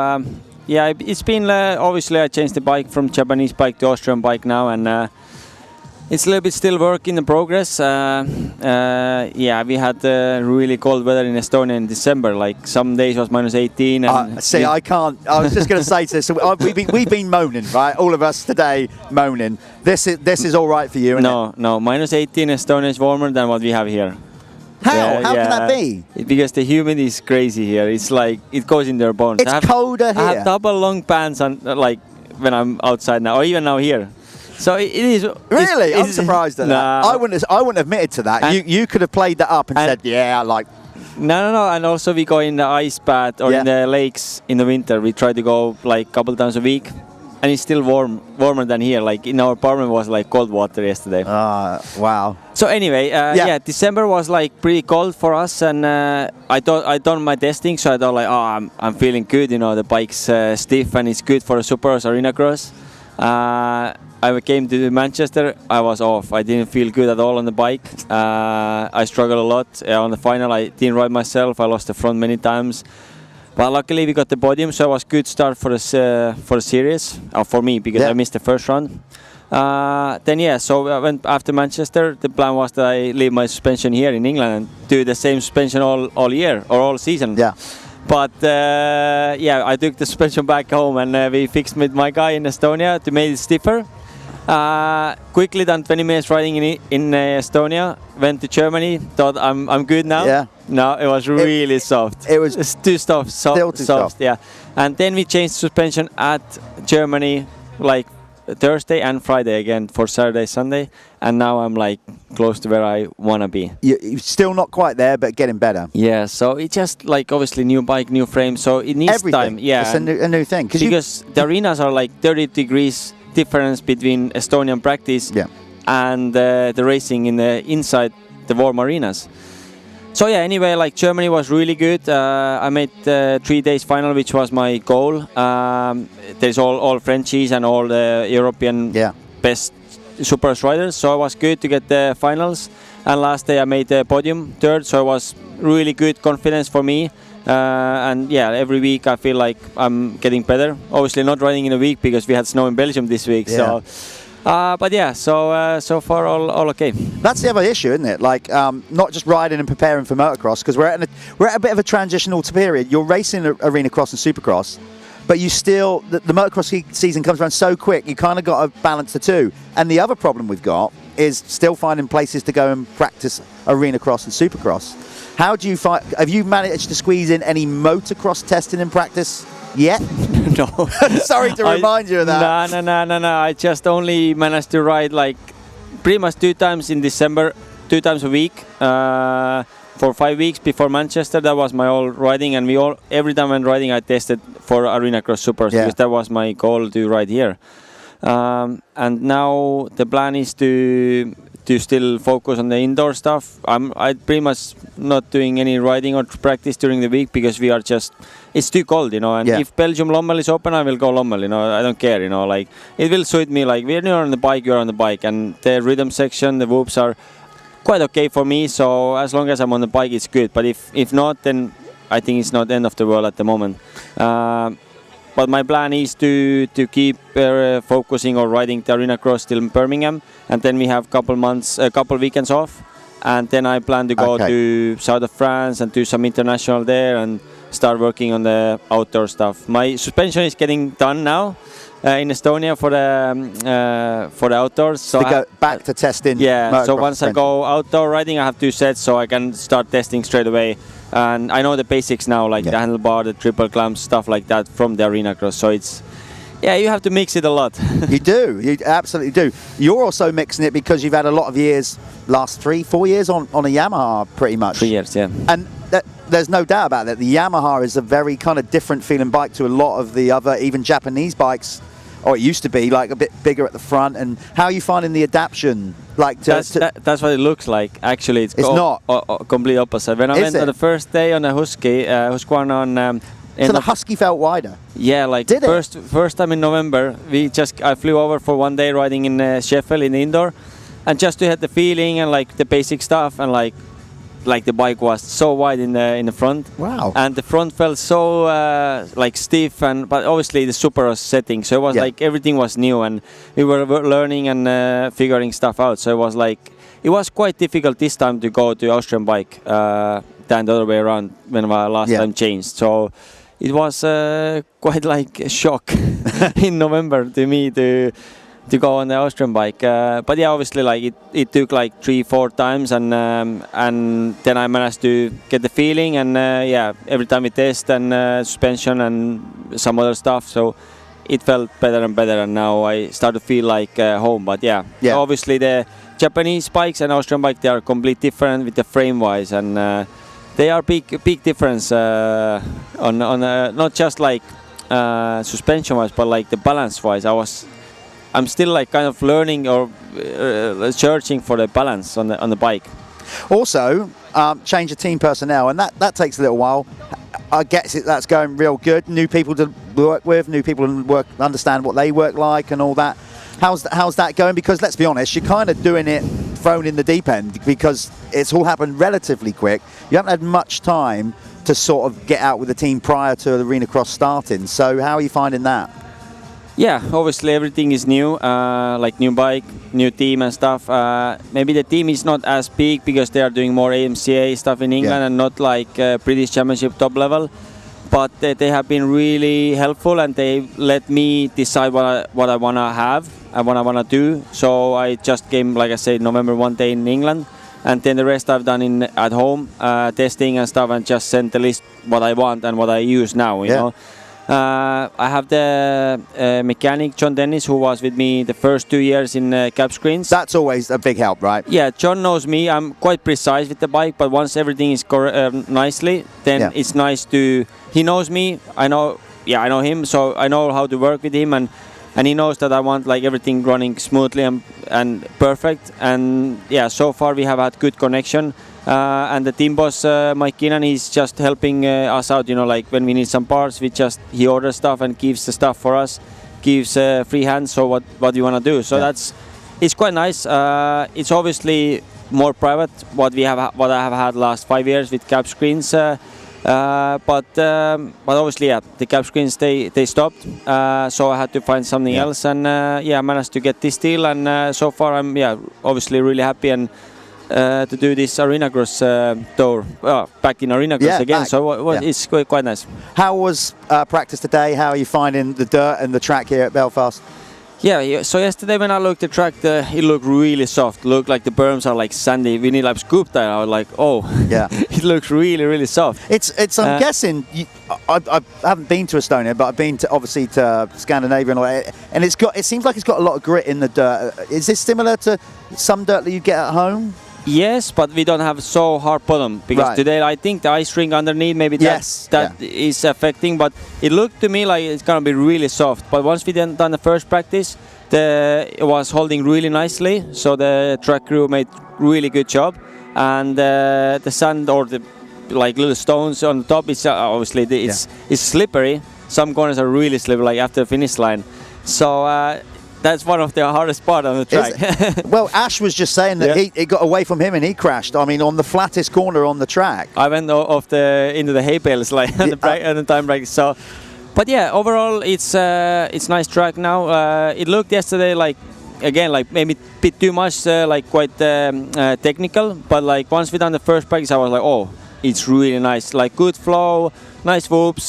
it's been, obviously I changed the bike from Japanese bike to Austrian bike now, and it's a little bit still work in the progress. We had really cold weather in Estonia in December, like some days was -18. And I can't, I was just going to say to this, so we've been moaning, right? All of us today moaning. This is all right for you, isn't it? No, -18 Estonia is warmer than what we have here. How can that be? Because the humidity is crazy here. It's like, it goes in their bones. It's colder here. I have double long pants on, like, when I'm outside now, or even now here. So it is. Really? I'm surprised at that. I wouldn't have admitted to that. You could have played that up and said, No. And also we go in the ice bath or in the lakes in the winter. We try to go like a couple times a week. And it's still warmer than here. Like in our apartment was like cold water yesterday. Wow. So anyway, December was like pretty cold for us, and I done my testing, so I thought like, I'm feeling good. You know, the bike's stiff and it's good for a Supercross Arenacross. I came to Manchester. I was off. I didn't feel good at all on the bike. I struggled a lot on the final. I didn't ride myself. I lost the front many times. But luckily we got the podium, so it was a good start for the series, for me, because I missed the first run. So I went after Manchester. The plan was that I leave my suspension here in England and do the same suspension all year or all season. Yeah. But I took the suspension back home, and we fixed with my guy in Estonia to make it stiffer. Quickly done 20 minutes riding in Estonia. Went to Germany. Thought I'm good now. Yeah. No, it was really soft. It's too soft. Still too soft. Yeah. And then we changed suspension at Germany, like Thursday and Friday again for Saturday, Sunday, and now I'm like close to where I want to be. You're still not quite there, but getting better. Yeah. So it's just like obviously new bike, new frame, so it needs time. Yeah. It's a new thing. Because the arenas are like 30 degrees difference between Estonian practice and the racing in the inside the warm arenas. So anyway, like Germany was really good. I made 3 days final, which was my goal. There's all Frenchies and all the European best Supercross riders, so it was good to get the finals. And last day I made the podium third, so it was really good confidence for me. Every week I feel like I'm getting better. Obviously not riding in a week because we had snow in Belgium this week. So. So far all okay. That's the other issue, isn't it? Like not just riding and preparing for motocross, because we're at a bit of a transitional period. You're racing Arena Cross and Supercross, but you still the motocross season comes around so quick. You kind of got to balance the two. And the other problem we've got is still finding places to go and practice Arena Cross and Supercross. How do you find? Have you managed to squeeze in any motocross testing and practice yet? No. Sorry to remind you of that. No. I just only managed to ride like pretty much 2 times in December, 2 times a week for 5 weeks before Manchester. That was my all riding, and every time I'm riding, I tested for Arenacross Supers because that was my goal to ride here. And now the plan is to still focus on the indoor stuff. I pretty much not doing any riding or practice during the week because it's too cold, you know. And if Belgium Lommel is open, I will go Lommel, you know. I don't care, you know. Like it will suit me. Like when you're on the bike, you're on the bike, and the rhythm section, the whoops are quite okay for me. So as long as I'm on the bike, it's good. But if not, then I think it's not the end of the world at the moment. But my plan is to keep focusing on riding the Arenacross till Birmingham, and then we have a couple weekends off, and then I plan to go to south of France and do some international there and start working on the outdoor stuff. My suspension is getting done now in Estonia for the outdoors. So to go back to testing. Yeah. So once I go outdoor riding, I have 2 sets, so I can start testing straight away. And I know the basics now, like the handlebar, the triple clamps, stuff like that from the Arenacross. So it's, you have to mix it a lot. You do, you absolutely do. You're also mixing it because you've had a lot of years, last 3-4 years on a Yamaha pretty much. 3 years, yeah. And there's no doubt about that. The Yamaha is a very kind of different feeling bike to a lot of the other, even Japanese bikes, or it used to be, like a bit bigger at the front. And how are you finding the adaptation? Like that's what it looks like. Actually, it's not complete opposite. When I went on the first day on a Husqvarna on. So the Husky felt wider. Yeah, like first time in November, I flew over for 1 day riding in Sheffield in the indoor, and just to have the feeling and like the basic stuff, and like the bike was so wide in the front. Wow. And the front felt so like stiff, but obviously the Super was setting, so it was like everything was new, and we were learning and figuring stuff out. So it was quite difficult this time to go to Austrian bike than the other way around when my last time changed. So it was quite like a shock in November to me to go on the Austrian bike, but yeah, obviously like it took like 3-4 times, and then I managed to get the feeling, and every time we test and suspension and some other stuff, so it felt better and better, and now I start to feel like home. But obviously the Japanese bikes and Austrian bike, they are completely different with the frame wise, and they are big difference on not just like suspension wise, but like the balance wise. I'm still like kind of learning or searching for the balance on the bike. Also, change of team personnel, and that takes a little while. I guess that's going real good. New people to work with, new people to understand what they work like and all that. How's that going? Because let's be honest, you're kind of doing it thrown in the deep end because it's all happened relatively quick. You haven't had much time to sort of get out with the team prior to the Arenacross starting. So how are you finding that? Yeah, obviously everything is new, like new bike, new team and stuff. Maybe the team is not as big because they are doing more AMCA stuff in England and not like British Championship top level. But they have been really helpful, and they let me decide what I want to have and what I want to do. So I just came, like I said, November 1 day in England, and then the rest I've done at home, testing and stuff, and just sent the list what I want and what I use now, you know. I have the mechanic John Dennis, who was with me the first 2 years in cap screens. That's always a big help, right? Yeah, John knows me. I'm quite precise with the bike, but once everything is nicely, then it's nice to. He knows me. I know him, so I know how to work with him, and he knows that I want like everything running smoothly and perfect. And yeah, so far we have had good connection. And the team boss Mike Keenan, he's just helping us out, you know, like when we need some parts, he orders stuff and gives the stuff for us, gives free hands. So what do you want to do? So it's quite nice. It's obviously more private what I have had last 5 years with cap screens, but obviously the cap screens they stopped, so I had to find something else, and I managed to get this deal, and so far I'm obviously really happy and. To do this Arenacross tour, back in Arenacross again, so it's quite nice. How was practice today? How are you finding the dirt and the track here at Belfast? Yeah, so yesterday when I looked at the track, it looked really soft. Looked like the berms are like sandy. We need like scoop tire. I was like, oh, yeah, it looks really, really soft. It's. I'm guessing. I haven't been to Estonia, but I've been to obviously to Scandinavia and all that, and it seems like it's got a lot of grit in the dirt. Is this similar to some dirt that you get at home? Yes, but we don't have so hard bottom because today I think the ice rink underneath maybe that is affecting. But it looked to me like it's gonna be really soft. But once we done the first practice, it was holding really nicely. So the track crew made really good job, and the sand or the like little stones on the top is obviously it's slippery. Some corners are really slippery, like after the finish line. So. That's one of the hardest part on the track. Well, Ash was just saying that it got away from him and he crashed. I mean, on the flattest corner on the track. I went into the hay bales like on the time break. So, but yeah, overall it's nice track now. It looked yesterday like maybe a bit too much, like quite technical. But like once we done the first practice, I was like, oh, it's really nice. Like good flow, nice whoops.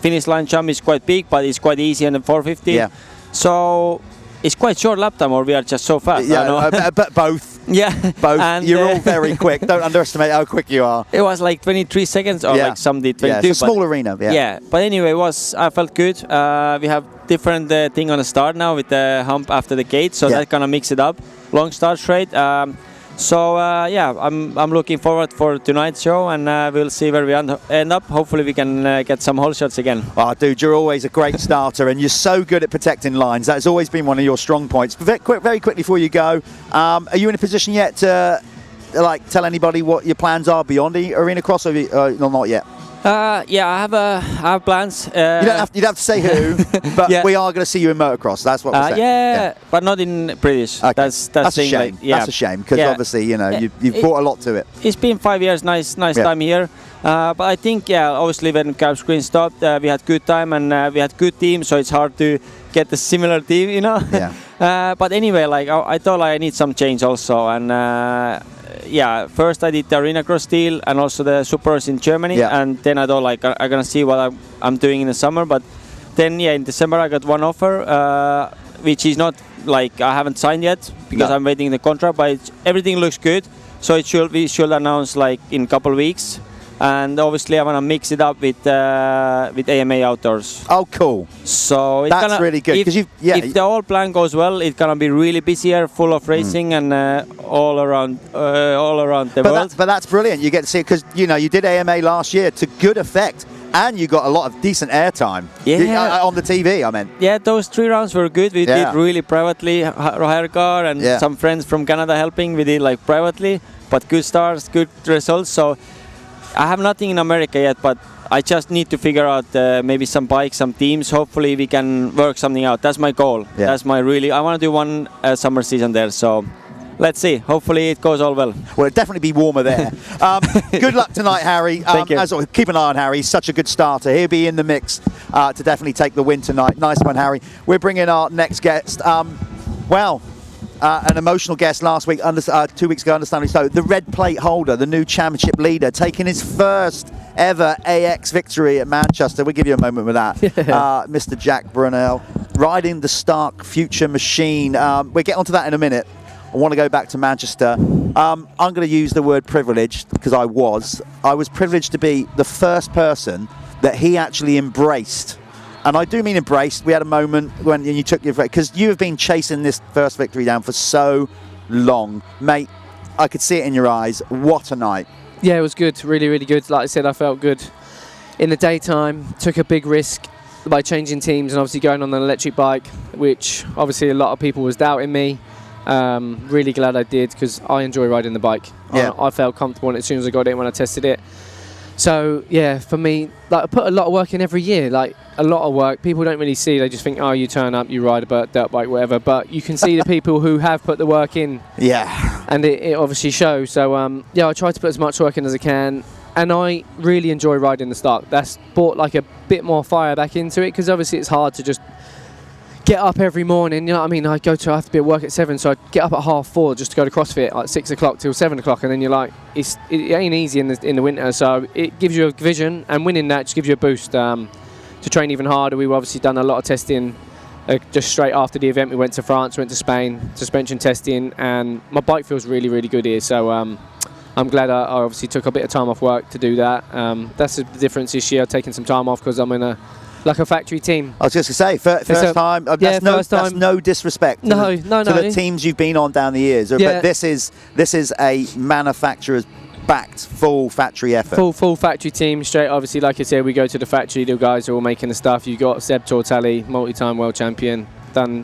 Finish line jump is quite big, but it's quite easy on the 450. Yeah. So it's quite short lap time, or we are just so fast. Yeah, but both. Yeah, both. And you're all very quick. Don't underestimate how quick you are. It was like 23 seconds, or like some did 22. Yeah, it's a small arena. Yeah, but anyway, I felt good. We have different thing on the start now with the hump after the gate, so that's gonna mix it up. Long start straight. So I'm looking forward for tonight's show, and we'll see where we end up. Hopefully we can get some hole shots again. Oh, dude, you're always a great starter, and you're so good at protecting lines. That's always been one of your strong points. Very quickly before you go, are you in a position yet to like tell anybody what your plans are beyond the Arenacross, or no, not yet? Yeah, I have plans. You don't have to say who, but we are going to see you in motocross. That's what we're saying. Yeah, but not in British. Okay. That's a shame. That's a shame because obviously you've brought a lot to it. It's been 5 years. Nice time here. But I think obviously when Carb Screen stopped, we had good time and we had good team. So it's hard to get the similar team, Yeah. But anyway, like I thought I need some change also, and. First I did the Arenacross deal and also the Supers in Germany, and then I thought like I'm gonna see what I'm doing in the summer. But then in December I got one offer, which is not like I haven't signed yet because I'm waiting the contract, but everything looks good. So we should announce like in a couple of weeks. And obviously I want to mix it up with AMA Outdoors. Oh, cool. So that's really good. If the whole plan goes well, it's gonna be really busy here, full of racing and all around the world. But that's brilliant. You get to see it because you did AMA last year to good effect, and you got a lot of decent airtime. Yeah. On the TV, I meant. Yeah, those 3 rounds were good. We did really privately, hire car and some friends from Canada helping. We did like privately, but good stars, good results. So. I have nothing in America yet, but I just need to figure out maybe some bikes, some teams. Hopefully we can work something out. That's my goal. Yeah. That's I want to do one summer season there. So let's see. Hopefully it goes all well. Well, it'll definitely be warmer there. Good luck tonight, Harry. Thank you. As always, keep an eye on Harry. He's such a good starter. He'll be in the mix to definitely take the win tonight. Nice one, Harry. We're bringing our next guest. An emotional guest last week, 2 weeks ago, understandably so. The red plate holder, the new championship leader, taking his first ever AX victory at Manchester. We'll give you a moment with that. Mr. Jack Brunell, riding the Stark Future machine. We'll get onto that in a minute. I want to go back to Manchester. I'm going to use the word privileged because I was privileged to be the first person that he actually embraced. And I do mean embraced. We had a moment when you took your... Because you have been chasing this first victory down for so long. Mate, I could see it in your eyes. What a night. Yeah, it was good. Really, really good. Like I said, I felt good in the daytime. Took a big risk by changing teams and obviously going on an electric bike, which obviously a lot of people was doubting me. Really glad I did because I enjoy riding the bike. Yeah. I felt comfortable as soon as I got it when I tested it. So yeah, for me, like I put a lot of work in every year, like a lot of work. People don't really see, they just think, oh, you turn up, you ride a dirt bike, whatever. But you can see the people who have put the work in. Yeah. And it obviously shows. So I try to put as much work in as I can. And I really enjoy riding the Stark. That's brought like a bit more fire back into it because obviously it's hard to just get up every morning, you know what I mean? I have to be at work at 7, so I get up at 4:30 just to go to CrossFit at 6 o'clock till 7 o'clock, and then you're like, it ain't easy in the winter, so it gives you a vision, and winning that just gives you a boost to train even harder. We've obviously done a lot of testing just straight after the event, we went to France, went to Spain, suspension testing, and my bike feels really, really good here. So I'm glad I obviously took a bit of time off work to do that. That's the difference this year. I've taken some time off because I'm in a factory team. I was just going to say, first time. That's no disrespect to the teams you've been on down the years. But this is a manufacturer's backed full factory effort. Full factory team. Straight, obviously, like I said, we go to the factory. The guys are all making the stuff. You got Seb Tortelli, multi-time world champion.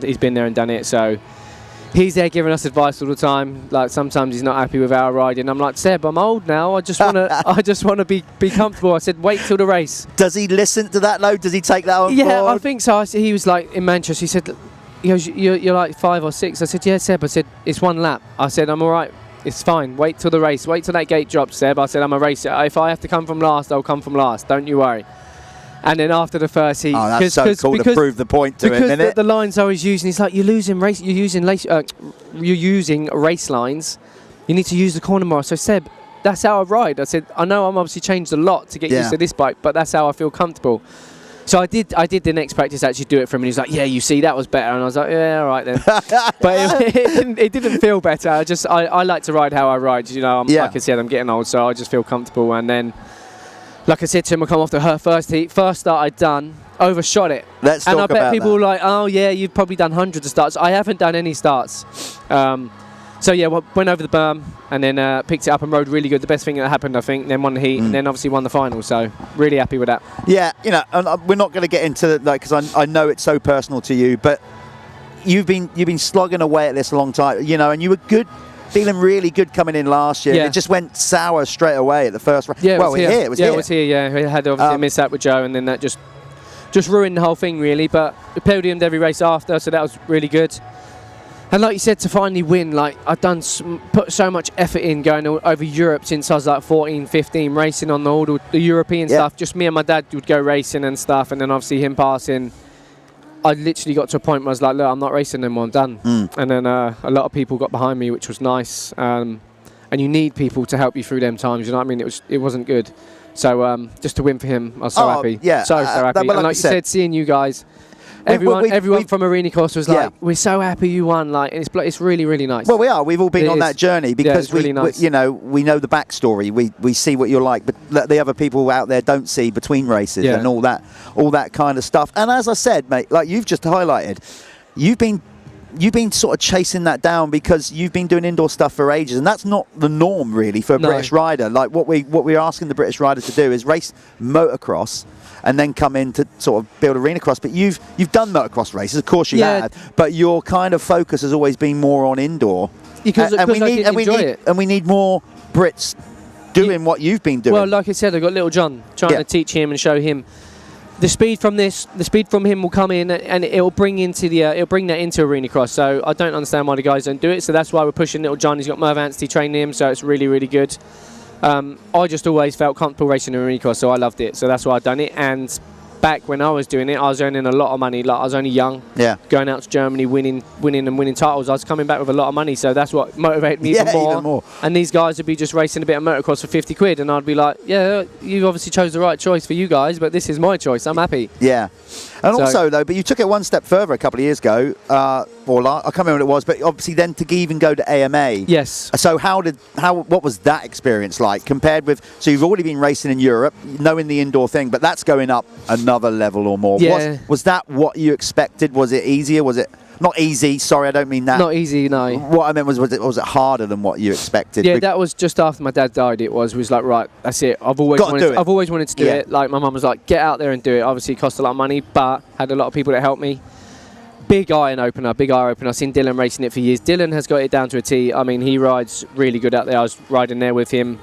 He's been there and done it. So he's there giving us advice all the time. Like sometimes he's not happy with our riding. I'm like, Seb, I'm old now. I just want to be comfortable. I said, wait till the race. Does he listen to that though? Does he take that on board? Yeah, I think so. He was like in Manchester. He said, he goes, you're like 5 or 6. I said, yeah, Seb. I said, it's 1 lap. I said, I'm all right. It's fine. Wait till the race. Wait till that gate drops, Seb. I said, I'm a racer. If I have to come from last, I'll come from last. Don't you worry. And then after the first heat, that's so cool to prove the point to him, isn't it? The lines I was using, he's like, you're using race lines. You need to use the corner more. So Seb, that's how I ride. I said, I know I'm obviously changed a lot to get used to this bike, but that's how I feel comfortable. So I did the next practice actually do it for him, and he's like, yeah, you see, that was better. And I was like, yeah, all right then. But it didn't feel better. I like to ride how I ride. You know, like I said, I'm getting old, so I just feel comfortable. And then, like I said to him, I come off her first heat, first start I'd done, overshot it. Let's talk about that. And I bet people were like, oh yeah, you've probably done hundreds of starts. I haven't done any starts. So yeah, went over the berm and then picked it up and rode really good. The best thing that happened, I think. Then won the heat and then obviously won the final. So really happy with that. Yeah, you know, and we're not going to get into that because I know it's so personal to you. But you've been slogging away at this a long time, you know, and you were good, feeling really good coming in last year. Yeah. It just went sour straight away at the first round. Yeah, it was here. Yeah, we had obviously a mishap with Joe, and then that just ruined the whole thing really. But we podiumed every race after, so that was really good. And like you said, to finally win, like I've put so much effort in going over Europe since I was like 14, 15, racing on all the European stuff. Just me and my dad would go racing and stuff, and then obviously him passing. I literally got to a point where I was like, look, I'm not racing anymore, I'm done. And then a lot of people got behind me, which was nice. And you need people to help you through them times, you know what I mean? It wasn't good. So just to win for him, I was so happy. Yeah, so happy. And like you said, seeing you guys, everyone from Arenacross was like, we're so happy you won, like, and it's really, really nice. Well, we are. We've all been on that journey because we know the backstory. We see what you're like, but the other people out there don't see between races and all that kind of stuff. And as I said, mate, like you've just highlighted, you've been sort of chasing that down because you've been doing indoor stuff for ages, and that's not the norm really for a British rider. Like what we're asking the British rider to do is race motocross and then come in to sort of build Arenacross. But you've done motocross races, of course you have, but your kind of focus has always been more on indoor. Because we need more Brits doing what you've been doing. Well, like I said, I've got little John trying to teach him and show him. The speed from him will come in, and it'll bring that into Arenacross. So I don't understand why the guys don't do it. So that's why we're pushing little John. He's got Merv Anstey training him, so it's really, really good. I just always felt comfortable racing in Arenacross, so I loved it. So that's why I've done it. And back when I was doing it, I was earning a lot of money. Like I was only young, going out to Germany, winning titles. I was coming back with a lot of money, so that's what motivated me even more. And these guys would be just racing a bit of motocross for 50 quid, and I'd be like, yeah, you obviously chose the right choice for you guys, but this is my choice. I'm happy. Yeah. And also, though, but you took it one step further a couple of years ago, I can't remember what it was, but obviously then to even go to AMA. Yes. So what was that experience like compared with, so you've already been racing in Europe, knowing the indoor thing, but that's going up another level or more. Yeah. Was that what you expected? Was it easier? Was it not easy? Sorry, I don't mean that. Not easy, no. What I meant was it harder than what you expected? Yeah, that was just after my dad died. It was like, right, that's it. I've always wanted to do it. Like my mum was like, get out there and do it. Obviously, it cost a lot of money, but had a lot of people that helped me. Big eye opener. I've seen Dylan racing it for years. Dylan has got it down to a T. I mean, he rides really good out there. I was riding there with him.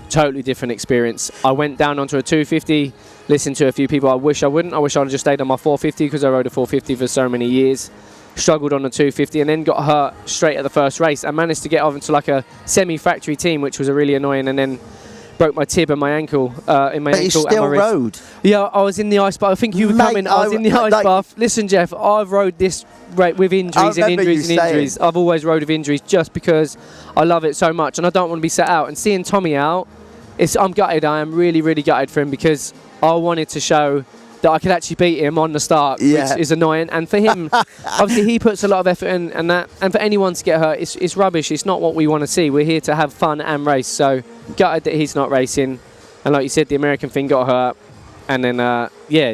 Totally different experience. I went down onto a 250, listened to a few people. I wish I wouldn't. I wish I'd have just stayed on my 450 because I rode a 450 for so many years. Struggled on the 250 and then got hurt straight at the first race. I managed to get off into like a semi-factory team, which was really annoying, and then broke my tib and my ankle But you still rode? Yeah, I was in the ice bath. I think you were coming. I was in the ice bath. Listen, Jeff, I've rode this with injuries and injuries. I've always rode with injuries just because I love it so much and I don't want to be sat out. And seeing Tommy out, I'm gutted. I am really, really gutted for him because I wanted to show that I could actually beat him on the start, which is annoying. And for him, obviously he puts a lot of effort in, and for anyone to get hurt, it's rubbish. It's not what we want to see. We're here to have fun and race. So gutted that he's not racing. And like you said, the American thing got hurt. And then,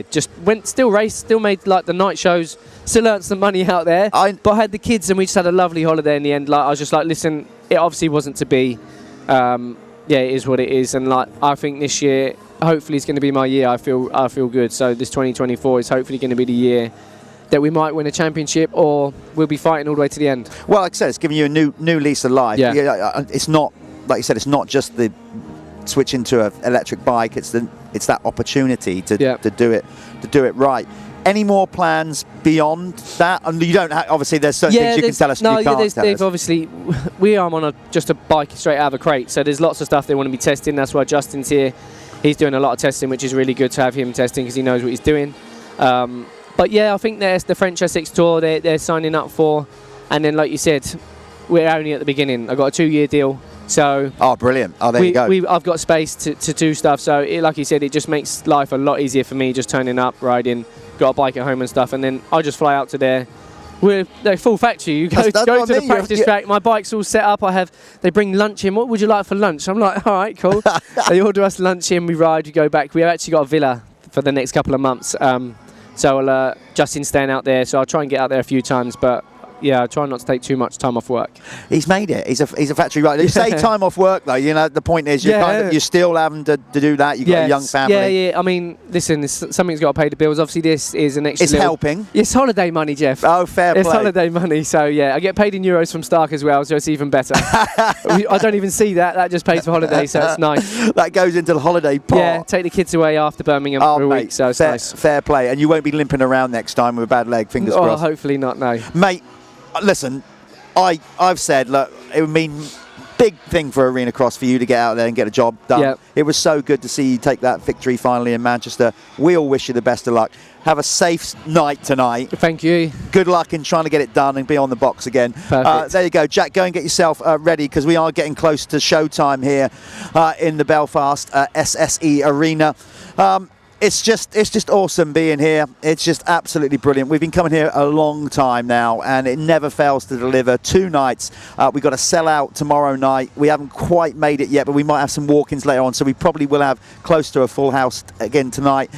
just still raced, still made like the night shows, still earned some money out there. But I had the kids and we just had a lovely holiday in the end. Like I was just like, listen, it obviously wasn't to be. It is what it is. And like I think this year, hopefully it's going to be my year. I feel good. So this 2024 is hopefully going to be the year that we might win a championship, or we'll be fighting all the way to the end. Well, like I said, it's giving you a new lease of life. Yeah. It's not, like you said, it's not just the switching to an electric bike. It's that opportunity to do it right. Any more plans beyond that? And you don't have, obviously there's certain things you can tell us. No, you can't tell us. Obviously we are on just a bike straight out of a crate, so there's lots of stuff they want to be testing. That's why Justin's here. He's doing a lot of testing, which is really good to have him testing because he knows what he's doing. But yeah, I think there's the French Essex Tour they're signing up for, and then like you said, we're only at the beginning. I got a 2-year deal. So brilliant. There you go. I've got space to do stuff. So like you said, it just makes life a lot easier for me, just turning up, riding, got a bike at home and stuff, and then I just fly out to there. We're full factory. You go to the practice track. My bike's all set up. They bring lunch in. What would you like for lunch? I'm like, all right, cool. They order us lunch in. We ride. We go back. We've actually got a villa for the next couple of months. So Justin's staying out there. So I'll try and get out there a few times, but. Yeah, I try not to take too much time off work. He's made it. He's a factory rider. You say time off work though. You know the point is you're still having to do that. You've got a young family. Yeah. I mean, listen, something's got to pay the bills. Obviously, this is an extra. It's helping. It's holiday money, Jeff. Oh, fair play. It's holiday money. So yeah, I get paid in euros from Stark as well, so it's even better. I don't even see that. That just pays for holiday, so it's nice. That goes into the holiday pot. Yeah, take the kids away after Birmingham for a week, so it's nice. Fair play, and you won't be limping around next time with a bad leg. Fingers crossed. Hopefully not. No, mate. Listen, I've said, look, it would mean big thing for Arenacross for you to get out there and get a job done. Yep. It was so good to see you take that victory finally in Manchester. We all wish you the best of luck. Have a safe night tonight. Thank you. Good luck in trying to get it done and be on the box again. Perfect. There you go, Jack. Go and get yourself ready because we are getting close to showtime here in the Belfast SSE Arena. It's just awesome being here. It's just absolutely brilliant. We've been coming here a long time now, and it never fails to deliver. 2 nights. We've got a sellout tomorrow night. We haven't quite made it yet, but we might have some walk-ins later on, so we probably will have close to a full house again tonight.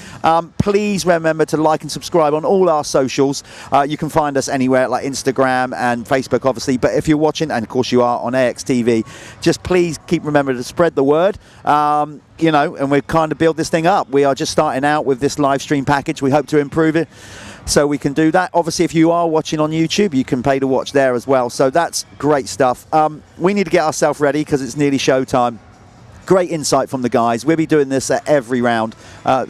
Please remember to like and subscribe on all our socials. You can find us anywhere, like Instagram and Facebook, obviously. But if you're watching, and of course you are on AXTV, just please remember to spread the word. You know, and we're kind of build this thing up. We are just starting out with this live stream package. We hope to improve it so we can do that. Obviously, if you are watching on YouTube, you can pay to watch there as well. So that's great stuff. We need to get ourselves ready because it's nearly showtime. Great insight from the guys. We'll be doing this at every round.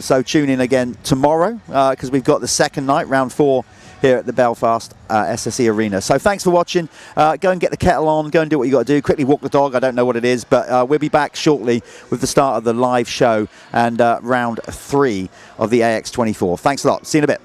So tune in again tomorrow because we've got the second night, round 4, here at the Belfast SSE Arena. So thanks for watching. Go and get the kettle on. Go and do what you got to do. Quickly walk the dog. I don't know what it is, but we'll be back shortly with the start of the live show and round 3 of the AX24. Thanks a lot. See you in a bit.